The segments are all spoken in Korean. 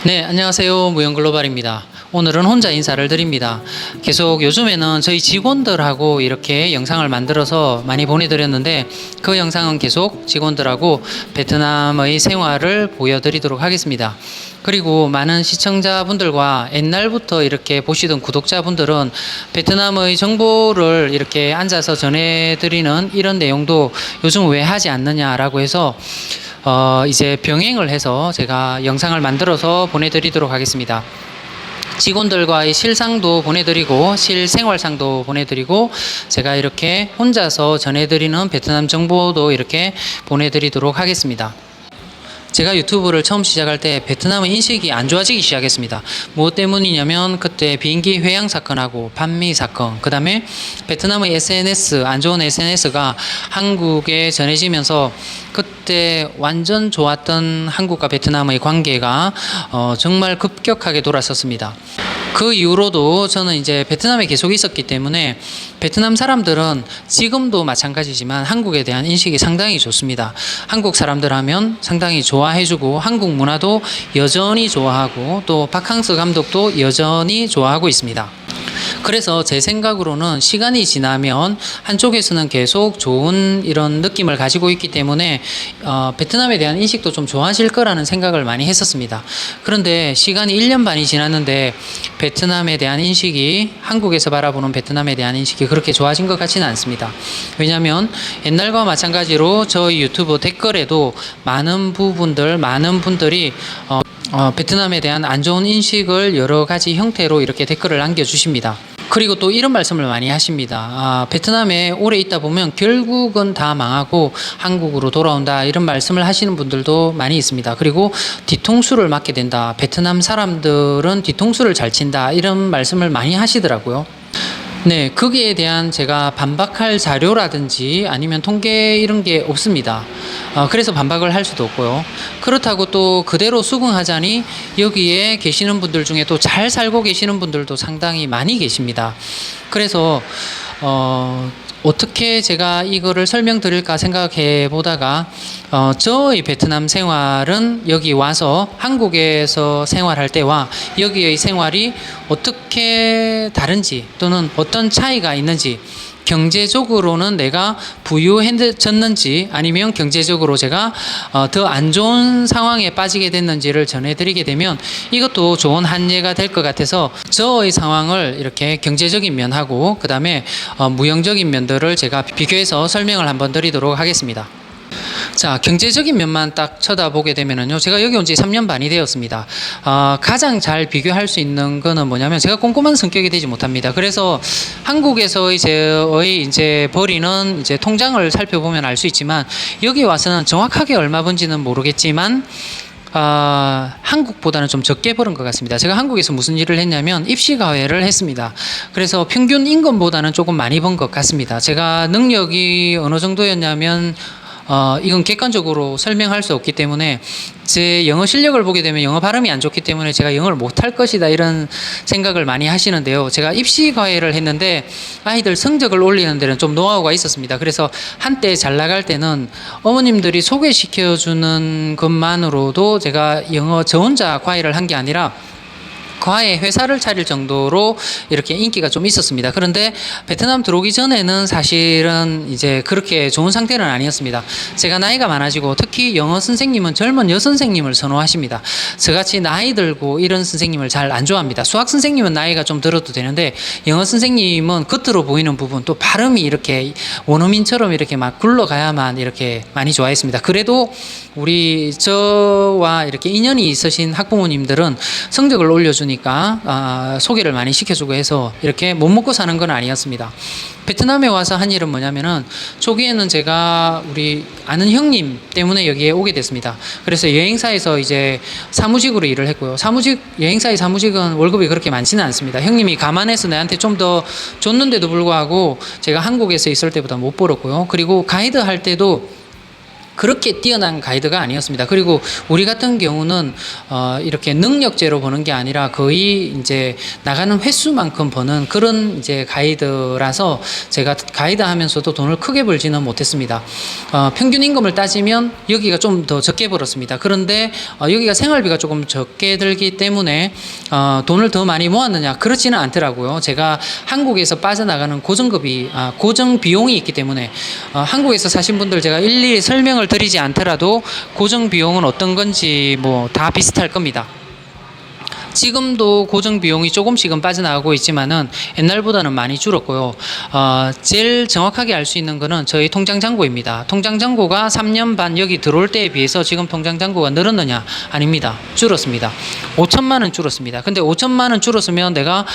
네, 안녕하세요. 무영글로벌입니다. 오늘은 혼자 인사를 드립니다. 계속 요즘에는 저희 직원들하고 이렇게 영상을 만들어서 많이 보내드렸는데 그 영상은 계속 직원들하고 베트남의 생활을 보여드리도록 하겠습니다. 그리고 많은 시청자분들과 옛날부터 이렇게 보시던 구독자분들은 베트남의 정보를 이렇게 앉아서 전해드리는 이런 내용도 요즘 왜 하지 않느냐라고 해서 이제 병행을 해서 제가 영상을 만들어서 보내드리도록 하겠습니다. 직원들과의 실상도 보내드리고 실생활상도 보내드리고 제가 이렇게 혼자서 전해드리는 베트남 정보도 이렇게 보내드리도록 하겠습니다. 제가 유튜브를 처음 시작할 때 베트남의 인식이 안 좋아지기 시작했습니다. 무엇 때문이냐면 그때 비행기 회항 사건하고 반미 사건, 그 다음에 베트남의 SNS, 안 좋은 SNS가 한국에 전해지면서 그때 완전 좋았던 한국과 베트남의 관계가 정말 급격하게 돌아섰습니다. 그 이후로도 저는 이제 베트남에 계속 있었기 때문에 베트남 사람들은 지금도 마찬가지지만 한국에 대한 인식이 상당히 좋습니다. 한국 사람들 하면 상당히 좋아해주고 한국 문화도 여전히 좋아하고 또 박항서 감독도 여전히 좋아하고 있습니다. 그래서 제 생각으로는 시간이 지나면 한쪽에서는 계속 좋은 이런 느낌을 가지고 있기 때문에 베트남에 대한 인식도 좀 좋아질 거라는 생각을 많이 했었습니다. 그런데 시간이 1년 반이 지났는데 베트남에 대한 인식이 한국에서 바라보는 베트남에 대한 인식이 그렇게 좋아진 것 같지는 않습니다. 왜냐하면 옛날과 마찬가지로 저희 유튜브 댓글에도 많은 분들이 베트남에 대한 안 좋은 인식을 여러 가지 형태로 이렇게 댓글을 남겨주십니다. 그리고 또 이런 말씀을 많이 하십니다. 베트남에 오래 있다 보면 결국은 다 망하고 한국으로 돌아온다, 이런 말씀을 하시는 분들도 많이 있습니다. 그리고 뒤통수를 맞게 된다, 베트남 사람들은 뒤통수를 잘 친다, 이런 말씀을 많이 하시더라고요. 네, 거기에 대한 제가 반박할 자료라든지 아니면 통계 이런 게 없습니다. 그래서 반박을 할 수도 없고요. 그렇다고 또 그대로 수긍하자니 여기에 계시는 분들 중에 또 잘 살고 계시는 분들도 상당히 많이 계십니다. 그래서 어떻게 제가 이거를 설명드릴까 생각해 보다가 저의 베트남 생활은 여기 와서 한국에서 생활할 때와 여기의 생활이 어떻게 다른지 또는 어떤 차이가 있는지, 경제적으로는 내가 부유해졌는지 아니면 경제적으로 제가 더 안 좋은 상황에 빠지게 됐는지를 전해드리게 되면 이것도 좋은 한예가 될 것 같아서 저의 상황을 이렇게 경제적인 면하고 그 다음에 무형적인 면들을 제가 비교해서 설명을 한번 드리도록 하겠습니다. 자, 경제적인 면만 딱 쳐다보게 되면은요, 제가 여기 온 지 3년 반이 되었습니다. 가장 잘 비교할 수 있는 거는 뭐냐면 제가 꼼꼼한 성격이 되지 못합니다. 그래서 한국에서의 제의 이제 벌이는 이제 통장을 살펴보면 알 수 있지만 여기 와서는 정확하게 얼마 번지는 모르겠지만 한국보다는 좀 적게 벌은 것 같습니다. 제가 한국에서 무슨 일을 했냐면 입시과외를 했습니다. 그래서 평균 임금보다는 조금 많이 번 것 같습니다. 제가 능력이 어느 정도였냐면 이건 객관적으로 설명할 수 없기 때문에 제 영어 실력을 보게 되면 영어 발음이 안 좋기 때문에 제가 영어를 못할 것이다, 이런 생각을 많이 하시는데요. 제가 입시 과외를 했는데 아이들 성적을 올리는 데는 좀 노하우가 있었습니다. 그래서 한때 잘 나갈 때는 어머님들이 소개시켜 주는 것만으로도 제가 영어 저 혼자 과외를 한 게 아니라 과외 회사를 차릴 정도로 이렇게 인기가 좀 있었습니다. 그런데 베트남 들어오기 전에는 사실은 이제 그렇게 좋은 상태는 아니었습니다. 제가 나이가 많아지고 특히 영어 선생님은 젊은 여선생님을 선호하십니다. 저같이 나이 들고 이런 선생님을 잘 안 좋아합니다. 수학 선생님은 나이가 좀 들어도 되는데 영어 선생님은 겉으로 보이는 부분, 또 발음이 이렇게 원어민처럼 이렇게 막 굴러가야만 이렇게 많이 좋아했습니다. 그래도 우리 저와 이렇게 인연이 있으신 학부모님들은 성적을 올려주니까 소개를 많이 시켜주고 해서 이렇게 못 먹고 사는 건 아니었습니다. 베트남에 와서 한 일은 뭐냐면은 초기에는 제가 우리 아는 형님 때문에 여기에 오게 됐습니다. 그래서 여행사에서 이제 사무직으로 일을 했고요. 여행사의 사무직은 월급이 그렇게 많지는 않습니다. 형님이 감안해서 내한테 좀 더 줬는데도 불구하고 제가 한국에서 있을 때보다 못 벌었고요. 그리고 가이드 할 때도 그렇게 뛰어난 가이드가 아니었습니다. 그리고 우리 같은 경우는 이렇게 능력제로 버는 게 아니라 거의 이제 나가는 횟수만큼 버는 그런 이제 가이드라서 제가 가이드 하면서도 돈을 크게 벌지는 못했습니다. 평균 임금을 따지면 여기가 좀 더 적게 벌었습니다. 그런데 여기가 생활비가 조금 적게 들기 때문에 돈을 더 많이 모았느냐? 그렇지는 않더라고요. 제가 한국에서 빠져나가는 고정 비용이 있기 때문에 한국에서 사신 분들 제가 일일이 설명을 드리지 않더라도 고정 비용은 어떤 건지 뭐 다 비슷할 겁니다. 지금도 고정 비용이 조금씩은 빠져나가고 있지만은 옛날보다는 많이 줄었고요. 제일 정확하게 알 수 있는 거는 저희 통장 잔고입니다. 통장 잔고가 3년 반 여기 들어올 때에 비해서 지금 통장 잔고가 늘었느냐? 아닙니다. 줄었습니다. 5천만 원 줄었습니다. 근데 5천만 원 줄었으면 내가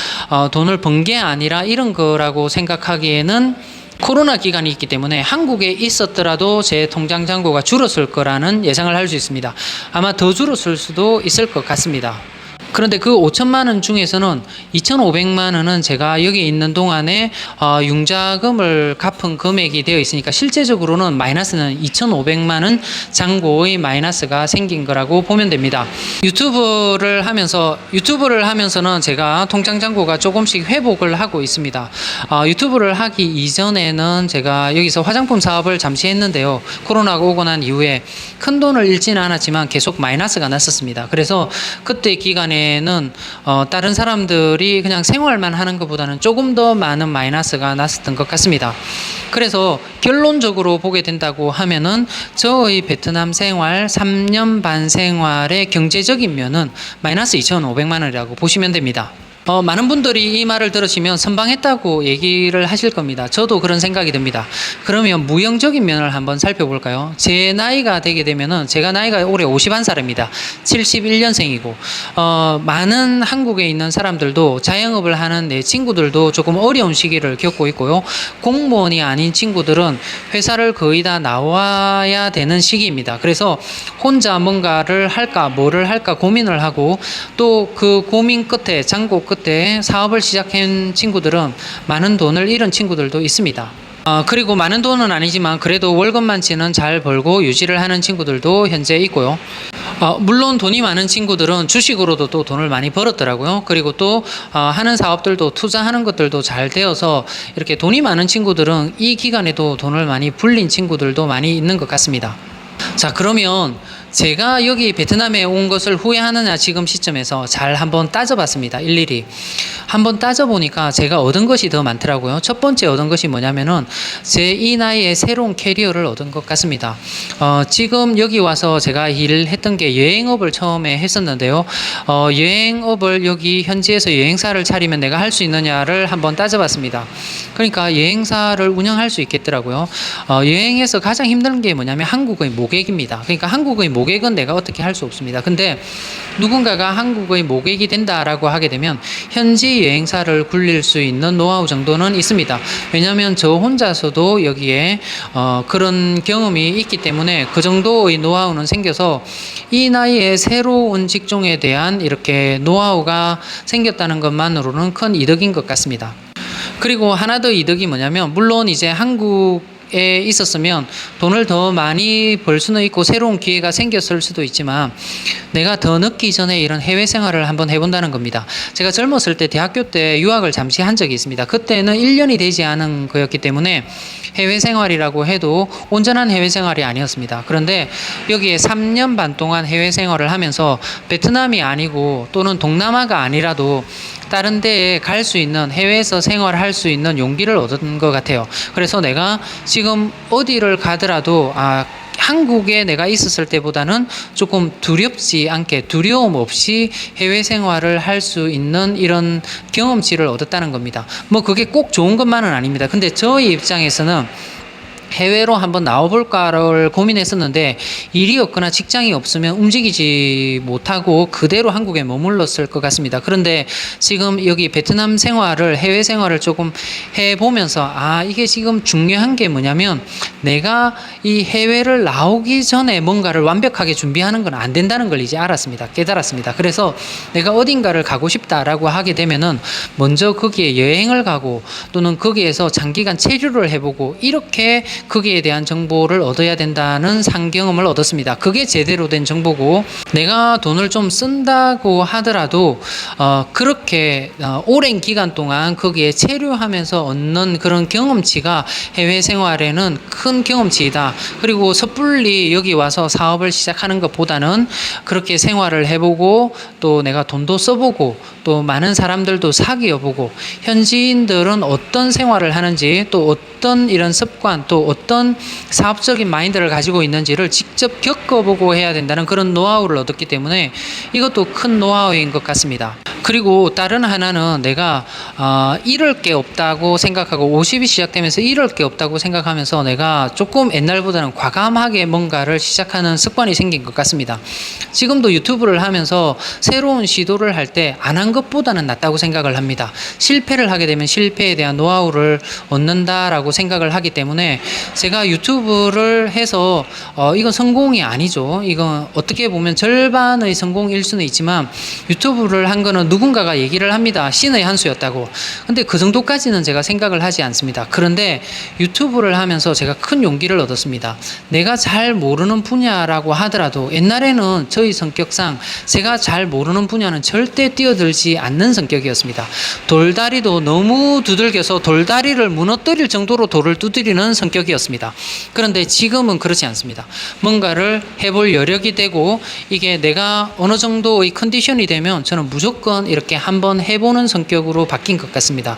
돈을 번 게 아니라 이런 거라고 생각하기에는 코로나 기간이 있기 때문에 한국에 있었더라도 제 통장 잔고가 줄었을 거라는 예상을 할 수 있습니다. 아마 더 줄었을 수도 있을 것 같습니다. 그런데 그 5천만 원 중에서는 2,500만 원은 제가 여기 있는 동안에 융자금을 갚은 금액이 되어 있으니까 실제적으로는 마이너스는 2,500만 원 잔고의 마이너스가 생긴 거라고 보면 됩니다. 유튜브를 하면서는 제가 통장 잔고가 조금씩 회복을 하고 있습니다. 유튜브를 하기 이전에는 제가 여기서 화장품 사업을 잠시 했는데요. 코로나가 오고 난 이후에 큰 돈을 잃지는 않았지만 계속 마이너스가 났었습니다. 그래서 그때 기간에 는 다른 사람들이 그냥 생활만 하는 것보다는 조금 더 많은 마이너스가 났었던 것 같습니다. 그래서 결론적으로 보게 된다고 하면은 저의 베트남 생활 3년 반 생활의 경제적인 면은 마이너스 2,500만 원이라고 보시면 됩니다. 많은 분들이 이 말을 들으시면 선방했다고 얘기를 하실 겁니다. 저도 그런 생각이 듭니다. 그러면 무형적인 면을 한번 살펴볼까요? 제 나이가 되게 되면은 제가 나이가 올해 51살입니다. 71년생이고 많은 한국에 있는 사람들도 자영업을 하는 내 친구들도 조금 어려운 시기를 겪고 있고요. 공무원이 아닌 친구들은 회사를 거의 다 나와야 되는 시기입니다. 그래서 혼자 뭔가를 할까 뭐를 할까 고민을 하고 또 그 고민 끝에 잔고 끝에 사업을 시작한 친구들은 많은 돈을 잃은 친구들도 있습니다. 그리고 많은 돈은 아니지만 그래도 월급만치는 잘 벌고 유지를 하는 친구들도 현재 있고요. 물론 돈이 많은 친구들은 주식으로도 또 돈을 많이 벌었더라고요. 그리고 또 하는 사업들도 투자하는 것들도 잘 되어서 이렇게 돈이 많은 친구들은 이 기간에도 돈을 많이 불린 친구들도 많이 있는 것 같습니다. 자, 그러면 제가 여기 베트남에 온 것을 후회하느냐 지금 시점에서 잘 한번 따져봤습니다. 일일이 한번 따져보니까 제가 얻은 것이 더 많더라고요. 첫 번째 얻은 것이 뭐냐면은 제 이 나이에 새로운 캐리어를 얻은 것 같습니다. 지금 여기 와서 제가 일을 했던 게 여행업을 처음에 했었는데요. 여행업을 여기 현지에서 여행사를 차리면 내가 할 수 있느냐를 한번 따져봤습니다. 그러니까 여행사를 운영할 수 있겠더라고요. 여행에서 가장 힘든 게 뭐냐면 한국의 모객입니다. 그러니까 한국의 모객은 내가 어떻게 할 수 없습니다. 근데 누군가가 한국의 모객이 된다라고 하게 되면 현지 여행사를 굴릴 수 있는 노하우 정도는 있습니다. 왜냐하면 저 혼자서도 여기에 그런 경험이 있기 때문에 그 정도의 노하우는 생겨서 이 나이에 새로운 직종에 대한 이렇게 노하우가 생겼다는 것만으로는 큰 이득인 것 같습니다. 그리고 하나 더 이득이 뭐냐면 물론 이제 한국에 있었으면 돈을 더 많이 벌 수는 있고 새로운 기회가 생겼을 수도 있지만 내가 더 늦기 전에 이런 해외 생활을 한번 해본다는 겁니다. 제가 젊었을 때 대학교 때 유학을 잠시 한 적이 있습니다. 그때는 1년이 되지 않은 거였기 때문에 해외 생활이라고 해도 온전한 해외 생활이 아니었습니다. 그런데 여기에 3년 반 동안 해외 생활을 하면서 베트남이 아니고 또는 동남아가 아니라도 다른 데에 갈 수 있는 해외에서 생활할 수 있는 용기를 얻은 것 같아요. 그래서 내가 지금 어디를 가더라도 한국에 내가 있었을 때보다는 조금 두렵지 않게 두려움 없이 해외 생활을 할 수 있는 이런 경험치를 얻었다는 겁니다. 뭐 그게 꼭 좋은 것만은 아닙니다. 근데 저희 입장에서는 해외로 한번 나와볼까를 고민했었는데 일이 없거나 직장이 없으면 움직이지 못하고 그대로 한국에 머물렀을 것 같습니다. 그런데 지금 여기 베트남 생활을 해외 생활을 조금 해보면서 이게 지금 중요한 게 뭐냐면 내가 이 해외를 나오기 전에 뭔가를 완벽하게 준비하는 건 안 된다는 걸 이제 깨달았습니다. 그래서 내가 어딘가를 가고 싶다라고 하게 되면은 먼저 거기에 여행을 가고 또는 거기에서 장기간 체류를 해보고 이렇게 거기에 대한 정보를 얻어야 된다는 상경험을 얻었습니다. 그게 제대로 된 정보고, 내가 돈을 좀 쓴다고 하더라도 그렇게 오랜 기간 동안 거기에 체류하면서 얻는 그런 경험치가 해외 생활에는 큰 경험치이다. 그리고 섣불리 여기 와서 사업을 시작하는 것보다는 그렇게 생활을 해보고 또 내가 돈도 써보고 또 많은 사람들도 사귀어보고 현지인들은 어떤 생활을 하는지 또 어떤 이런 습관 또 어떤 사업적인 마인드를 가지고 있는지를 직접 겪어보고 해야 된다는 그런 노하우를 얻었기 때문에 이것도 큰 노하우인 것 같습니다. 그리고 다른 하나는 내가 잃을 게 없다고 생각하고 50이 시작되면서 잃을 게 없다고 생각하면서 내가 조금 옛날보다는 과감하게 뭔가를 시작하는 습관이 생긴 것 같습니다. 지금도 유튜브를 하면서 새로운 시도를 할 때 안 한 것보다는 낫다고 생각을 합니다. 실패를 하게 되면 실패에 대한 노하우를 얻는다라고 생각을 하기 때문에 제가 유튜브를 해서 이건 성공이 아니죠. 이건 어떻게 보면 절반의 성공일 수는 있지만 유튜브를 한 거는 누군가가 얘기를 합니다. 신의 한 수였다고. 근데 그 정도까지는 제가 생각을 하지 않습니다. 그런데 유튜브를 하면서 제가 큰 용기를 얻었습니다. 내가 잘 모르는 분야라고 하더라도 옛날에는 저희 성격상 제가 잘 모르는 분야는 절대 뛰어들지 않는 성격이었습니다. 돌다리도 너무 두들겨서 돌다리를 무너뜨릴 정도로 돌을 두드리는 성격이었습니다. 그런데 지금은 그렇지 않습니다. 뭔가를 해볼 여력이 되고 이게 내가 어느 정도의 컨디션이 되면 저는 무조건 이렇게 한번 해보는 성격으로 바뀐 것 같습니다.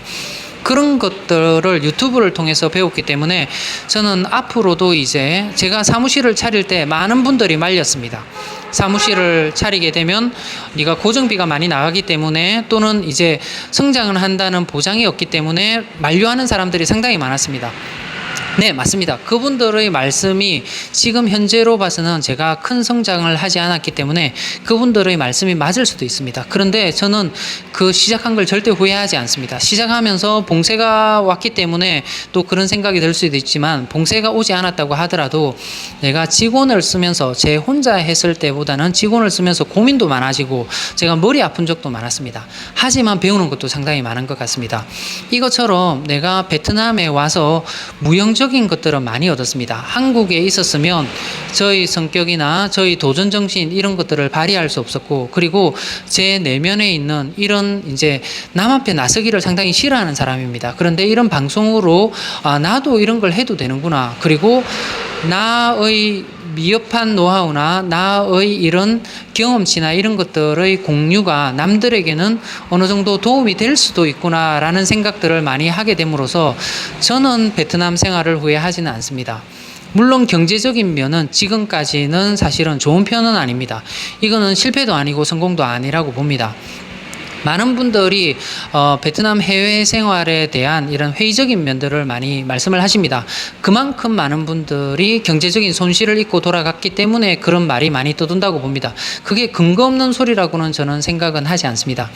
그런 것들을 유튜브를 통해서 배웠기 때문에 저는 앞으로도 이제 제가 사무실을 차릴 때 많은 분들이 말렸습니다. 사무실을 차리게 되면 네가 고정비가 많이 나가기 때문에 또는 이제 성장을 한다는 보장이 없기 때문에 만류하는 사람들이 상당히 많았습니다. 네, 맞습니다. 그분들의 말씀이 지금 현재로 봐서는 제가 큰 성장을 하지 않았기 때문에 그분들의 말씀이 맞을 수도 있습니다. 그런데 저는 그 시작한 걸 절대 후회하지 않습니다. 시작하면서 봉쇄가 왔기 때문에 또 그런 생각이 들 수도 있지만 봉쇄가 오지 않았다고 하더라도 내가 직원을 쓰면서 제 혼자 했을 때보다는 직원을 쓰면서 고민도 많아지고 제가 머리 아픈 적도 많았습니다. 하지만 배우는 것도 상당히 많은 것 같습니다. 이것처럼 내가 베트남에 와서 무형적 인 것들은 많이 얻었습니다. 한국에 있었으면 저희 성격이나 저희 도전정신 이런 것들을 발휘할 수 없었고 그리고 제 내면에 있는 이런 이제 남 앞에 나서기를 상당히 싫어하는 사람입니다. 그런데 이런 방송으로 나도 이런 걸 해도 되는구나. 그리고 나의 미흡한 노하우나 나의 이런 경험치나 이런 것들의 공유가 남들에게는 어느 정도 도움이 될 수도 있구나라는 생각들을 많이 하게 됨으로써 저는 베트남 생활을 후회하지는 않습니다. 물론 경제적인 면은 지금까지는 사실은 좋은 편은 아닙니다. 이거는 실패도 아니고 성공도 아니라고 봅니다. 많은 분들이 베트남 해외 생활에 대한 이런 회의적인 면들을 많이 말씀을 하십니다. 그만큼 많은 분들이 경제적인 손실을 입고 돌아갔기 때문에 그런 말이 많이 떠돈다고 봅니다. 그게 근거 없는 소리라고는 저는 생각은 하지 않습니다.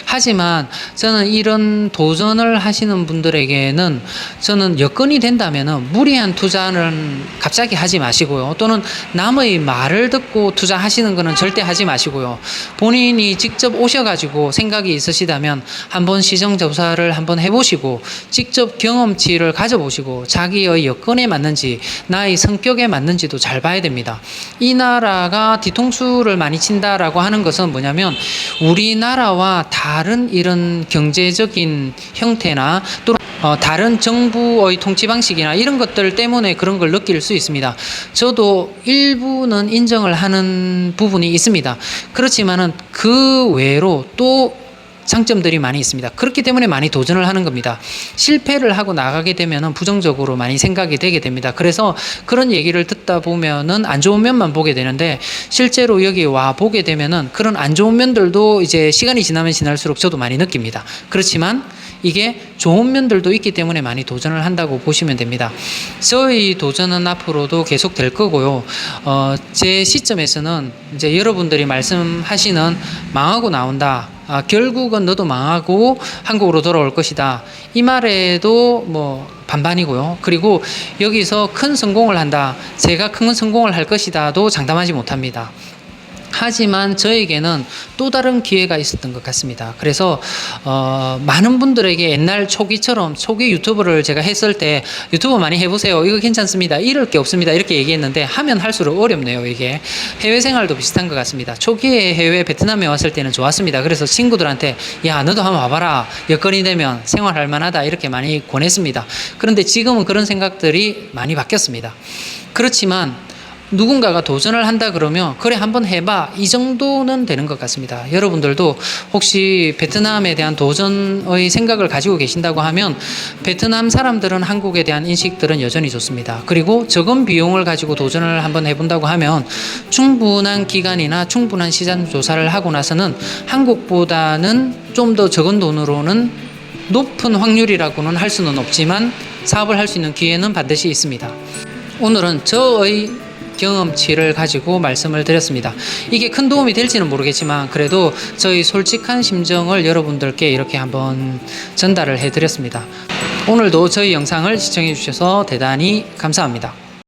하지만 저는 이런 도전을 하시는 분들에게는 저는 여건이 된다면 무리한 투자는 갑자기 하지 마시고요. 또는 남의 말을 듣고 투자하시는 것은 절대 하지 마시고요. 본인이 직접 오셔가지고 생각이 있으시다면 한번 시정조사를 한번 해보시고 직접 경험치를 가져보시고 자기의 여건에 맞는지 나의 성격에 맞는지도 잘 봐야 됩니다. 이 나라가 뒤통수를 많이 친다라고 하는 것은 뭐냐면 우리나라와 다른 이런 경제적인 형태나 또는 다른 정부의 통치 방식이나 이런 것들 때문에 그런 걸 느낄 수 있습니다. 저도 일부는 인정을 하는 부분이 있습니다. 그렇지만은 그 외로 또 장점들이 많이 있습니다. 그렇기 때문에 많이 도전을 하는 겁니다. 실패를 하고 나가게 되면은 부정적으로 많이 생각이 되게 됩니다. 그래서 그런 얘기를 듣다 보면은 안 좋은 면만 보게 되는데 실제로 여기 와 보게 되면은 그런 안 좋은 면들도 이제 시간이 지나면 지날수록 저도 많이 느낍니다. 그렇지만 이게 좋은 면들도 있기 때문에 많이 도전을 한다고 보시면 됩니다. 저희 도전은 앞으로도 계속 될 거고요. 제 시점에서는 이제 여러분들이 말씀하시는 망하고 나온다. 결국은 너도 망하고 한국으로 돌아올 것이다. 이 말에도 뭐 반반이고요. 그리고 여기서 큰 성공을 한다. 제가 큰 성공을 할 것이다도 장담하지 못합니다. 하지만 저에게는 또 다른 기회가 있었던 것 같습니다. 그래서 많은 분들에게 옛날 초기처럼 초기 유튜브를 제가 했을 때 유튜브 많이 해보세요. 이거 괜찮습니다. 이럴 게 없습니다. 이렇게 얘기했는데 하면 할수록 어렵네요. 이게 해외 생활도 비슷한 것 같습니다. 초기에 해외 베트남에 왔을 때는 좋았습니다. 그래서 친구들한테 야 너도 한번 와봐라. 여건이 되면 생활할 만하다. 이렇게 많이 권했습니다. 그런데 지금은 그런 생각들이 많이 바뀌었습니다. 그렇지만 누군가가 도전을 한다 그러면 그래 한번 해봐 이 정도는 되는 것 같습니다. 여러분들도 혹시 베트남에 대한 도전의 생각을 가지고 계신다고 하면 베트남 사람들은 한국에 대한 인식들은 여전히 좋습니다. 그리고 적은 비용을 가지고 도전을 한번 해본다고 하면 충분한 기간이나 충분한 시장 조사를 하고 나서는 한국보다는 좀 더 적은 돈으로는 높은 확률이라고는 할 수는 없지만 사업을 할 수 있는 기회는 반드시 있습니다. 오늘은 저의 경험치를 가지고 말씀을 드렸습니다. 이게 큰 도움이 될지는 모르겠지만 그래도 저희 솔직한 심정을 여러분들께 이렇게 한번 전달을 해드렸습니다. 오늘도 저희 영상을 시청해 주셔서 대단히 감사합니다.